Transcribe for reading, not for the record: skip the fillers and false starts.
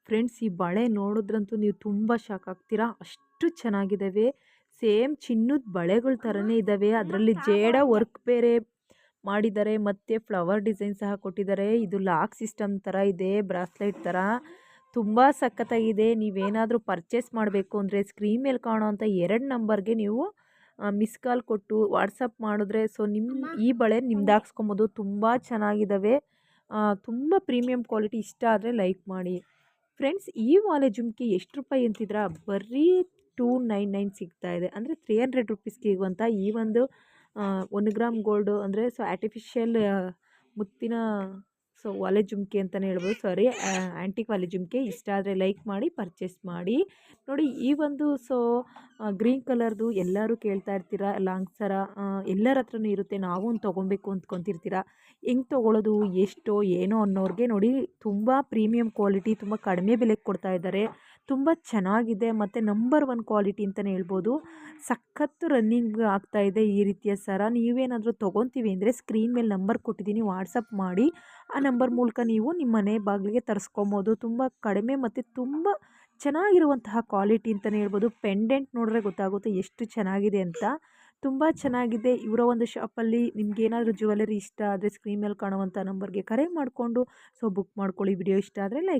Friends ಈ ಬಳೆ ನೋಡಿದ್ರಂತೂ ನೀವು ತುಂಬ ಶಾಕ್ ಆಗ್ತೀರಾ, ಅಷ್ಟು ಚೆನ್ನಾಗಿದ್ದಾವೆ. ಸೇಮ್ ಚಿನ್ನದ ಬಳೆಗಳ ಥರನೇ ಇದ್ದಾವೆ. ಅದರಲ್ಲಿ ಜೇಡ ವರ್ಕ್ ಬೇರೆ ಮಾಡಿದ್ದಾರೆ ಮತ್ತು ಫ್ಲವರ್ ಡಿಸೈನ್ ಸಹ ಕೊಟ್ಟಿದ್ದಾರೆ. ಇದು ಲಾಕ್ ಸಿಸ್ಟಮ್ ಥರ ಇದೆ, ಬ್ರಾಸ್ಲೆಟ್ ಥರ ತುಂಬ ಸಖತ್ತಾಗಿದೆ. ನೀವೇನಾದರೂ ಪರ್ಚೇಸ್ ಮಾಡಬೇಕು ಅಂದರೆ ಸ್ಕ್ರೀನ್ ಮೇಲೆ ಕಾಣೋವಂಥ 2 ನಂಬರ್ಗೆ ನೀವು ಮಿಸ್ ಕಾಲ್ ಕೊಟ್ಟು ವಾಟ್ಸಪ್ ಮಾಡಿದ್ರೆ ಈ ಬಳೆ ನಿಮ್ದು ಹಾಕ್ಸ್ಕೊಬೋದು. ತುಂಬ ಚೆನ್ನಾಗಿದ್ದಾವೆ, ತುಂಬ ಪ್ರೀಮಿಯಂ ಕ್ವಾಲಿಟಿ. ಇಷ್ಟ ಆದರೆ ಲೈಕ್ ಮಾಡಿ ಫ್ರೆಂಡ್ಸ್. ಈ ವಾಲೆ ಜುಮ್ಕಿ ಎಷ್ಟು ರೂಪಾಯಿ ಅಂತಿದ್ರಾ? ಬರೀ 299 ಸಿಗ್ತಾ ಇದೆ, ಅಂದರೆ 300 ರುಪೀಸ್ಗೆ ಇರುವಂಥ ಈ ಒಂದು 1 ಗ್ರಾಮ್ ಗೋಲ್ಡು ಅಂದರೆ ಆರ್ಟಿಫಿಷಿಯಲ್ ಮುತ್ತಿನ ವಾಲೆ ಜುಮ್ಕಿ ಅಂತಲೇ ಹೇಳ್ಬೋದು. ಸಾರಿ, ಆ್ಯಂಟಿಕ್ ವಾಲೆ ಜುಮ್ಕಿ. ಇಷ್ಟ ಆದರೆ ಲೈಕ್ ಮಾಡಿ, ಪರ್ಚೇಸ್ ಮಾಡಿ. ನೋಡಿ ಈ ಒಂದು ಗ್ರೀನ್ ಕಲರ್ದು ಎಲ್ಲರೂ ಕೇಳ್ತಾ ಇರ್ತೀರಾ, ಲಾಂಗ್ ಸರ ಎಲ್ಲರ ಹತ್ರನೂ ಇರುತ್ತೆ. ನಾವು ಒಂದು ತೊಗೊಬೇಕು ಅಂದ್ಕೊತಿರ್ತೀರ, ಹೆಂಗೆ ತೊಗೊಳ್ಳೋದು, ಎಷ್ಟೋ ಏನೋ ಅನ್ನೋರಿಗೆ ನೋಡಿ ತುಂಬ ಪ್ರೀಮಿಯಂ ಕ್ವಾಲಿಟಿ, ತುಂಬ ಕಡಿಮೆ ಬೆಲೆಗೆ ಕೊಡ್ತಾ ಇದ್ದಾರೆ. ತುಂಬ ಚೆನ್ನಾಗಿದೆ ಮತ್ತು ನಂಬರ್ 1 ಕ್ವಾಲಿಟಿ ಅಂತಲೇ ಹೇಳ್ಬೋದು. ಸಖತ್ತು ರನ್ನಿಂಗ್ ಆಗ್ತಾಯಿದೆ ಈ ರೀತಿಯ ಸರ. ನೀವೇನಾದರೂ ತೊಗೊತೀವಿ ಅಂದರೆ ಸ್ಕ್ರೀನ್ ಮೇಲೆ ನಂಬರ್ ಕೊಟ್ಟಿದ್ದೀನಿ, ವಾಟ್ಸಪ್ ಮಾಡಿ. ಆ ನಂಬರ್ ಮೂಲಕ ನೀವು ನಿಮ್ಮ ಮನೆ ಬಾಗಿಲಿಗೆ ತರಿಸ್ಕೊಬೋದು. ತುಂಬ ಕಡಿಮೆ ಮತ್ತು ತುಂಬ ಚೆನ್ನಾಗಿರುವಂತಹ ಕ್ವಾಲಿಟಿ ಅಂತಲೇ ಹೇಳ್ಬೋದು. ಪೆಂಡೆಂಟ್ ನೋಡಿದ್ರೆ ಗೊತ್ತಾಗುತ್ತೆ ಎಷ್ಟು ಚೆನ್ನಾಗಿದೆ ಅಂತ. ತುಂಬ ಚೆನ್ನಾಗಿದೆ. ಇವರ ಒಂದು ಶಾಪಲ್ಲಿ ನಿಮಗೇನಾದರೂ ಜ್ಯುವೆಲರಿ ಇಷ್ಟ ಆದರೆ ಸ್ಕ್ರೀನ್ ಮೇಲೆ ಕಾಣುವಂಥ ನಂಬರ್ಗೆ ಕರೆ ಮಾಡಿಕೊಂಡು ಬುಕ್ ಮಾಡ್ಕೊಳ್ಳಿ. ವಿಡಿಯೋ ಇಷ್ಟ ಆದರೆ ಲೈಕ್